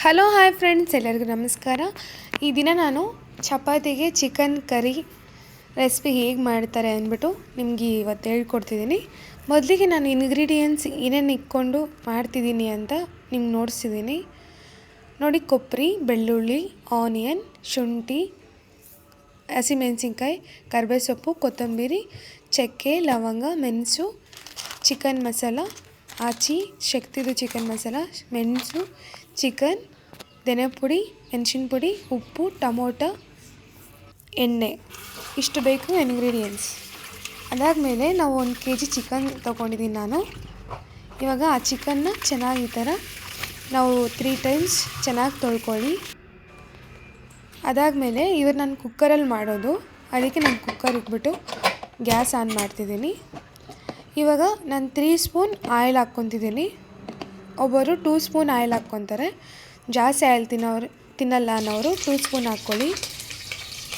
Hello hi friends, ಎಲ್ಲರಿಗೂ ನಮಸ್ಕಾರ. ಈ ದಿನ ನಾನು ಚಪಾತಿಗೆ ಚಿಕನ್ ಕರಿ ರೆಸಿಪಿ ಹೇಗೆ ಮಾಡ್ತಾರೆ ಅಂದ್ಬಿಟ್ಟು ನಿಮಗೆ ಇವತ್ತು ಹೇಳ್ಕೊಡ್ತಿದ್ದೀನಿ. ಮೊದಲಿಗೆ ನಾನು ಇಂಗ್ರೀಡಿಯೆಂಟ್ಸ್ ಏನೇನು ಇಟ್ಕೊಂಡು ಮಾಡ್ತಿದ್ದೀನಿ ಅಂತ ನಿಮ್ಗೆ ನೋಡಿಸಿದ್ದೀನಿ ನೋಡಿ. ಕೊಬ್ಬರಿ, ಬೆಳ್ಳುಳ್ಳಿ, ಆನಿಯನ್, ಶುಂಠಿ, ಹಸಿಮೆಣಸಿನ್ಕಾಯಿ, ಕರಿಬೇವು ಸೊಪ್ಪು, ಕೊತ್ತಂಬರಿ, ಚಕ್ಕೆ, ಲವಂಗ, ಮೆಣಸು, ಚಿಕನ್ ಮಸಾಲ, ಶಕ್ತಿದು ಚಿಕನ್ ಮಸಾಲ, ಮೆಣಸು, ಚಿಕನ್, ಧನಿಯಾ ಪುಡಿ, ಮೆಣಸಿನ ಪುಡಿ, ಉಪ್ಪು, ಟೊಮೊಟೊ, ಎಣ್ಣೆ, ಇಷ್ಟು ಬೇಕು ಇಂಗ್ರೀಡಿಯೆಂಟ್ಸ್. ಅದಾದಮೇಲೆ ನಾವು 1 kg ಚಿಕನ್ ತೊಗೊಂಡಿದ್ದೀನಿ ನಾನು. ಇವಾಗ ಆ ಚಿಕನ್ನ ಚೆನ್ನಾಗಿ ಈ ಥರ ನಾವು 3 times ಚೆನ್ನಾಗಿ ತೊಳ್ಕೊಳ್ಳಿ. ಅದಾದಮೇಲೆ ಇವಾಗ ನಾನು ಕುಕ್ಕರಲ್ಲಿ ಮಾಡೋದು, ಅದಕ್ಕೆ ನಾನು ಕುಕ್ಕರ್ ಇಟ್ಬಿಟ್ಟು ಗ್ಯಾಸ್ ಆನ್ ಮಾಡ್ತಿದ್ದೀನಿ. ಇವಾಗ ನಾನು 3 ಸ್ಪೂನ್ ಆಯಿಲ್ ಹಾಕ್ಕೊತಿದ್ದೀನಿ. ಒಬ್ಬರು 2 ಸ್ಪೂನ್ ಆಯಿಲ್ ಹಾಕ್ಕೊತಾರೆ. ಜಾಸ್ತಿ ಆಯಿಲ್ ತಿನ್ನಲ್ಲ ಅನ್ನೋರು 2 ಸ್ಪೂನ್ ಹಾಕ್ಕೊಳ್ಳಿ.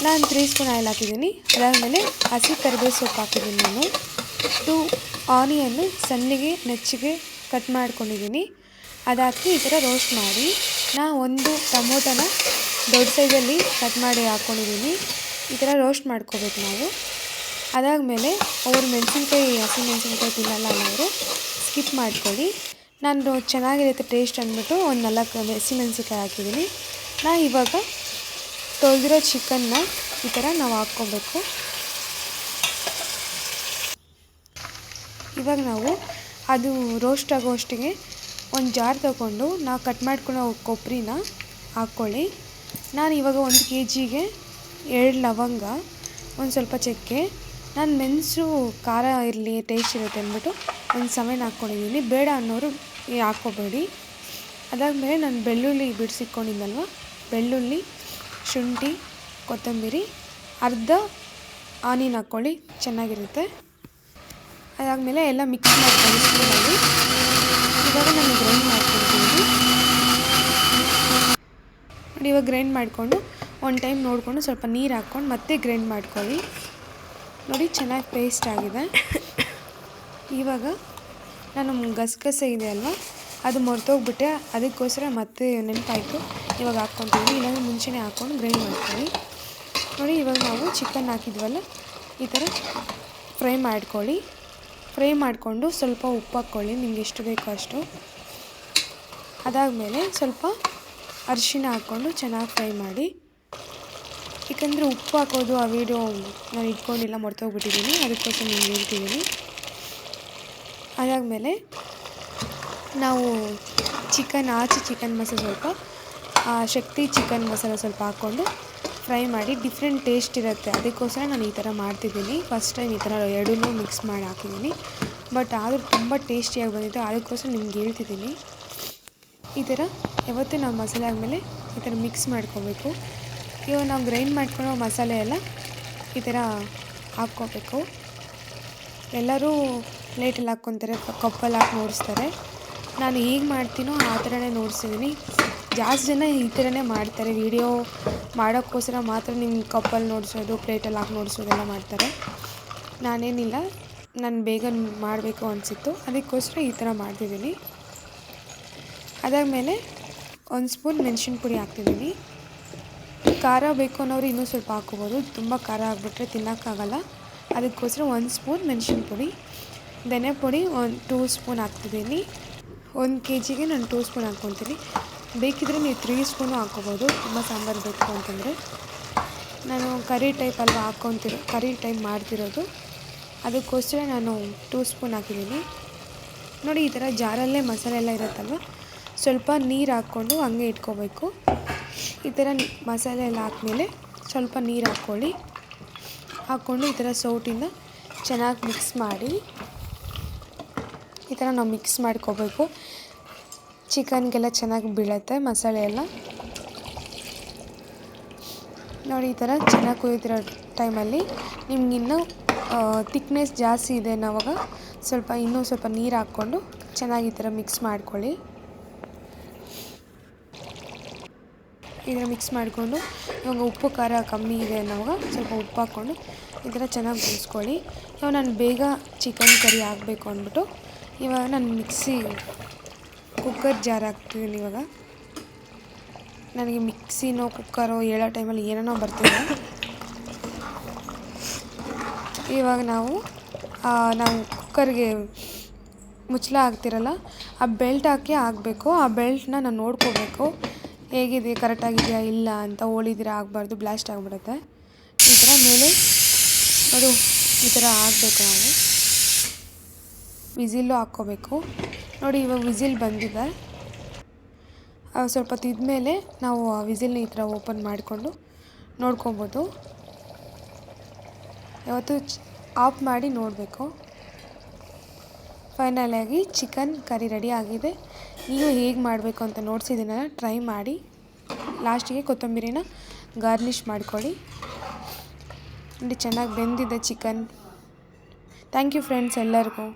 ನಾನು 3 ಸ್ಪೂನ್ ಆಯಿಲ್ ಹಾಕಿದ್ದೀನಿ. ಅದಾದಮೇಲೆ ಹಸಿ ಕರಿಬೇವು ಸೊಪ್ಪು ಹಾಕಿದ್ದೀನಿ ನಾನು. 2 ಆನಿಯನ್ನು ಸಣ್ಣಗೆ ನೆಚ್ಚಿಗೆ ಕಟ್ ಮಾಡ್ಕೊಂಡಿದ್ದೀನಿ. ಅದಾಕಿ ಈ ಥರ ರೋಸ್ಟ್ ಮಾಡಿ, ನಾನು 1 ಟೊಮೊಟೊನ ದೊಡ್ಡ ಸೈಜಲ್ಲಿ ಕಟ್ ಮಾಡಿ ಹಾಕ್ಕೊಂಡಿದ್ದೀನಿ. ಈ ಥರ ರೋಸ್ಟ್ ಮಾಡ್ಕೋಬೇಕು ನಾವು. ಅದಾದಮೇಲೆ ಅವರು ಹಸಿ ಮೆಣಸಿನ್ಕಾಯಿ ತಿನ್ನಲ್ಲ ಅನ್ನೋರು ಸ್ಕಿಪ್ ಮಾಡ್ಕೊಳ್ಳಿ. ನಾನು ಚೆನ್ನಾಗಿರುತ್ತೆ ಟೇಸ್ಟ್ ಅಂದ್ಬಿಟ್ಟು 4 ಹಸಿಮೆಣಸಿನ್ಕಾಯಿ ಹಾಕಿದ್ದೀನಿ. ನಾನು ಇವಾಗ ತೊಳೆದಿರೋ ಚಿಕನ್ನ ಈ ಥರ ನಾವು ಹಾಕ್ಕೊಬೇಕು. ಇವಾಗ ನಾವು ಅದು ರೋಸ್ಟ್ ಆಗೋಷ್ಟಿಗೆ ಒಂದು ಜಾರ್ ತೊಗೊಂಡು ನಾವು ಕಟ್ ಮಾಡ್ಕೊಳ್ಳೋ ಕೊಬ್ಬರಿನ ಹಾಕ್ಕೊಳ್ಳಿ. ನಾನು ಇವಾಗ 1 kgಗೆ 2 ಲವಂಗ, ಒಂದು ಸ್ವಲ್ಪ ಚಕ್ಕೆ, ನಾನು ಮೆಣಸು ಖಾರ ಇರಲಿ ಟೇಸ್ಟ್ ಇರುತ್ತೆ ಅಂದ್ಬಿಟ್ಟು 7 ಹಾಕ್ಕೊಂಡಿದ್ದೀನಿ. ಬೇಡ ಅನ್ನೋರು ಹಾಕ್ಕೋಬೇಡಿ. ಅದಾದಮೇಲೆ ನಾನು ಬೆಳ್ಳುಳ್ಳಿ ಬಿಡಿಸಿಟ್ಕೊಂಡಿದ್ದಲ್ವ, ಬೆಳ್ಳುಳ್ಳಿ, ಶುಂಠಿ, ಕೊತ್ತಂಬರಿ, ಅರ್ಧ ಆನಿಯನ್ ಹಾಕ್ಕೊಳ್ಳಿ, ಚೆನ್ನಾಗಿರುತ್ತೆ. ಅದಾದಮೇಲೆ ಎಲ್ಲ ಮಿಕ್ಸ್ ಮಾಡ್ಕೊಳ್ಳಿ ಸ್ಪೂನಲ್ಲಿ. ಇವಾಗ ನಾನು ಗ್ರೈಂಡ್ ಮಾಡ್ಕೊಳ್ತೀನಿ ನೋಡಿ. ಇವಾಗ ಗ್ರೈಂಡ್ ಮಾಡಿಕೊಂಡು ಒಂದು ಟೈಮ್ ನೋಡಿಕೊಂಡು ಸ್ವಲ್ಪ ನೀರು ಹಾಕ್ಕೊಂಡು ಮತ್ತೆ ಗ್ರೈಂಡ್ ಮಾಡ್ಕೊಳ್ಳಿ ನೋಡಿ. ಚೆನ್ನಾಗಿ ಪೇಸ್ಟ್ ಆಗಿದೆ. ಇವಾಗ ನಾನು ಗಸಗಸೆ ಇದೆ ಅಲ್ವಾ, ಅದು ಮರ್ತೋಗ್ಬಿಟ್ಟೆ, ಅದಕ್ಕೋಸ್ಕರ ಮತ್ತೆ ನೆನಪಾಯಿತು ಇವಾಗ ಹಾಕ್ಕೊತೀವಿ. ಇಲ್ಲಾಂದರೆ ಮುಂಚೆನೇ ಹಾಕ್ಕೊಂಡು ಗ್ರೈಂಡ್ ಮಾಡ್ಕೊಳ್ಳಿ ನೋಡಿ. ಇವಾಗ ನಾವು ಚಿಕನ್ ಹಾಕಿದ್ವಲ್ಲ, ಈ ಥರ ಫ್ರೈ ಮಾಡ್ಕೊಳ್ಳಿ. ಫ್ರೈ ಮಾಡಿಕೊಂಡು ಸ್ವಲ್ಪ ಉಪ್ಪು ಹಾಕ್ಕೊಳ್ಳಿ, ನಿಮ್ಗೆ ಎಷ್ಟು ಬೇಕೋ ಅಷ್ಟು. ಅದಾದಮೇಲೆ ಸ್ವಲ್ಪ ಅರಿಶಿನ ಹಾಕ್ಕೊಂಡು ಚೆನ್ನಾಗಿ ಫ್ರೈ ಮಾಡಿ. ಏಕೆಂದರೆ ಉಪ್ಪು ಹಾಕೋದು ಆ ವಿಡಿಯೋ ನಾನು ಇಟ್ಕೊಂಡಿಲ್ಲ, ಮರ್ತೋಗ್ಬಿಟ್ಟಿದ್ದೀನಿ, ಅದಕ್ಕೋಸ್ಕರ ನಿಮ್ಗೆ ಹೇಳ್ತಿದ್ದೀನಿ. ಅದಾದಮೇಲೆ ನಾವು ಚಿಕನ್ ಮಸಾಲ ಸ್ವಲ್ಪ, ಶಕ್ತಿ ಚಿಕನ್ ಮಸಾಲ ಸ್ವಲ್ಪ ಹಾಕ್ಕೊಂಡು ಫ್ರೈ ಮಾಡಿ. ಡಿಫ್ರೆಂಟ್ ಟೇಸ್ಟ್ ಇರುತ್ತೆ, ಅದಕ್ಕೋಸ್ಕರ ನಾನು ಈ ಥರ ಮಾಡ್ತಿದ್ದೀನಿ. ಫಸ್ಟ್ ಟೈಮ್ ಈ ಥರ ಎರಡನ್ನೂ ಮಿಕ್ಸ್ ಮಾಡಿ ಹಾಕಿದ್ದೀನಿ, ಬಟ್ ಆದರೂ ತುಂಬ ಟೇಸ್ಟಿಯಾಗಿ ಬಂದಿತ್ತು, ಅದಕ್ಕೋಸ್ಕರ ನಿಮ್ಗೆ ಹೇಳ್ತಿದ್ದೀನಿ. ಈ ಥರ ಯಾವತ್ತೂ ನಾವು ಮಸಾಲೆ ಆದಮೇಲೆ ಈ ಥರ ಮಿಕ್ಸ್ ಮಾಡ್ಕೋಬೇಕು. ಇವಾಗ ನಾವು ಗ್ರೈಂಡ್ ಮಾಡ್ಕೊಳ್ಳೋ ಮಸಾಲೆ ಎಲ್ಲ ಈ ಥರ ಹಾಕ್ಕೋಬೇಕು. ಎಲ್ಲರೂ ಪ್ಲೇಟಲ್ಲಿ ಹಾಕ್ಕೊತಾರೆ, ಕಪ್ಪಲ್ಲಿ ಹಾಕಿ ನೋಡಿಸ್ತಾರೆ. ನಾನು ಹೇಗೆ ಮಾಡ್ತೀನೋ ಆ ಥರನೇ ನೋಡಿಸಿದ್ದೀನಿ. ಜಾಸ್ತಿ ಜನ ಈ ಥರನೇ ಮಾಡ್ತಾರೆ, ವಿಡಿಯೋ ಮಾಡೋಕ್ಕೋಸ್ಕರ ಮಾತ್ರ ನಿಮ್ಗೆ ಕಪ್ಪಲ್ಲಿ ನೋಡಿಸೋದು, ಪ್ಲೇಟಲ್ಲಿ ಹಾಕಿ ನೋಡಿಸೋದೆಲ್ಲ ಮಾಡ್ತಾರೆ. ನಾನೇನಿಲ್ಲ, ನಾನು ಬೇಗ ಮಾಡಬೇಕು ಅನಿಸಿತ್ತು, ಅದಕ್ಕೋಸ್ಕರ ಈ ಥರ ಮಾಡ್ತಿದ್ದೀನಿ. ಅದಾದಮೇಲೆ 1 ಸ್ಪೂನ್ ಮೆಣಸಿನ ಪುಡಿ ಹಾಕ್ತಿದ್ದೀನಿ. ಖಾರ ಬೇಕು ಅನ್ನೋರು ಇನ್ನೂ ಸ್ವಲ್ಪ ಹಾಕ್ಕೋಬೋದು, ತುಂಬ ಖಾರ ಆಗಿಬಿಟ್ರೆ ತಿನ್ನೋಕ್ಕಾಗಲ್ಲ, ಅದಕ್ಕೋಸ್ಕರ 1 ಸ್ಪೂನ್ ಮೆಣಸಿನ ಪುಡಿ. ಧನಿಯಾ ಪುಡಿ 2 ಸ್ಪೂನ್ ಹಾಕ್ತಿದ್ದೀನಿ. 1 kgಗೆ ನಾನು 2 ಸ್ಪೂನ್ ಹಾಕ್ಕೊತೀನಿ. ಬೇಕಿದ್ರೆ ನೀವು 3 ಸ್ಪೂನು ಹಾಕ್ಕೋಬೋದು, ತುಂಬ ಸಾಂಬಾರು ಬೇಕು ಅಂತಂದರೆ. ನಾನು ಕರಿ ಟೈಪ್ ಅಲ್ವಾ ಕರಿ ಟೈಪ್ ಮಾಡ್ತಿರೋದು, ಅದಕ್ಕೋಸ್ಕರ ನಾನು 2 ಸ್ಪೂನ್ ಹಾಕಿದ್ದೀನಿ ನೋಡಿ. ಈ ಥರ ಜಾರಲ್ಲೇ ಮಸಾಲೆ ಎಲ್ಲ ಇರುತ್ತಲ್ವ, ಸ್ವಲ್ಪ ನೀರು ಹಾಕ್ಕೊಂಡು ಹಂಗೆ ಇಟ್ಕೋಬೇಕು. ಈ ಥರ ಮಸಾಲೆ ಎಲ್ಲ ಹಾಕ್ಮೇಲೆ ಸ್ವಲ್ಪ ನೀರು ಹಾಕ್ಕೊಂಡು ಈ ಥರ ಸೌಟಿಂದ ಚೆನ್ನಾಗಿ ಮಿಕ್ಸ್ ಮಾಡಿ, ಈ ಥರ ನಾವು ಮಿಕ್ಸ್ ಮಾಡ್ಕೋಬೇಕು. ಚಿಕನ್ಗೆಲ್ಲ ಚೆನ್ನಾಗಿ ಬೀಳುತ್ತೆ ಮಸಾಲೆ ಎಲ್ಲ ನೋಡಿ. ಈ ಥರ ಚೆನ್ನಾಗಿ ಕುಯ್ದಿರೋ ಟೈಮಲ್ಲಿ ನಿಮ್ಗಿನ್ನೂ ತಿಕ್ನೆಸ್ ಜಾಸ್ತಿ ಇದೆ ಅನ್ನೋವಾಗ ಇನ್ನೂ ಸ್ವಲ್ಪ ನೀರು ಹಾಕ್ಕೊಂಡು ಚೆನ್ನಾಗಿ ಈ ಥರ ಮಿಕ್ಸ್ ಮಾಡ್ಕೊಳ್ಳಿ. ಈ ಥರ ಮಿಕ್ಸ್ ಮಾಡಿಕೊಂಡು ಇವಾಗ ಉಪ್ಪು ಖಾರ ಕಮ್ಮಿ ಇದೆ ಅನ್ನೋವಾಗ ಸ್ವಲ್ಪ ಉಪ್ಪು ಹಾಕ್ಕೊಂಡು ಈ ಥರ ಚೆನ್ನಾಗಿ ಬೇಯಿಸ್ಕೊಳ್ಳಿ. ಇವಾಗ ನಾನು ಬೇಗ ಚಿಕನ್ ಕರಿ ಆಗಬೇಕು ಅಂದ್ಬಿಟ್ಟು ಇವಾಗ ನಾನು ಕುಕ್ಕರ್ ಜಾರ್ ಹಾಕ್ತಿದ್ದೀನಿ. ಇವಾಗ ನನಗೆ ಮಿಕ್ಸಿನೋ ಕುಕ್ಕರೋ ಹೇಳೋ ಟೈಮಲ್ಲಿ ಏನೇನೋ ಬರ್ತಿದೆ. ಇವಾಗ ನಾವು ಕುಕ್ಕರ್ಗೆ ಮುಚ್ಚಳ ಹಾಕ್ತಿರಲ್ಲ, ಆ ಬೆಲ್ಟ್ ಹಾಕಿ ಹಾಕಬೇಕು. ಆ ಬೆಲ್ಟ್ನ ನಾನು ನೋಡ್ಕೋಬೇಕು ಹೇಗಿದೆ, ಕರೆಕ್ಟಾಗಿದೆಯಾ ಇಲ್ಲ ಅಂತ. ಹೋಳಿದಿರ ಆಗಬಾರ್ದು, ಬ್ಲಾಸ್ಟ್ ಆಗಿಬಿಡುತ್ತೆ. ಈ ಥರ ಮೇಲೆ ಅದು ಈ ಥರ ಹಾಕಬೇಕು. ನಾವು ವಿಸಿಲ್ಲು ಹಾಕ್ಕೋಬೇಕು. ನೋಡಿ ಇವಾಗ ವಿಸಿಲ್ ಬಂದಿದೆ. ಸ್ವಲ್ಪ ತಿದ್ಮೇಲೆ ನಾವು ಆ ವಿಸಿಲ್ನ ಈ ಥರ ಓಪನ್ ಮಾಡಿಕೊಂಡು ನೋಡ್ಕೊಬೋದು. ಯಾವತ್ತೂ ಆಫ್ ಮಾಡಿ ನೋಡಬೇಕು. ಫೈನಲಾಗಿ ಚಿಕನ್ ಕರಿ ರೆಡಿ ಆಗಿದೆ. ನೀವು ಹೇಗೆ ಮಾಡಬೇಕು ಅಂತ ನೋಡಿಸಿದ್ದೀನಲ್ಲ, ಟ್ರೈ ಮಾಡಿ. ಲಾಸ್ಟಿಗೆ ಕೊತ್ತಂಬರಿನ ಗಾರ್ನಿಷ್ ಮಾಡಿಕೊಳ್ಳಿ. ನೋಡಿ ಚೆನ್ನಾಗಿ ಬೆಂದಿದೆ ಚಿಕನ್. ಥ್ಯಾಂಕ್ ಯು ಫ್ರೆಂಡ್ಸ್ ಎಲ್ಲರಿಗೂ.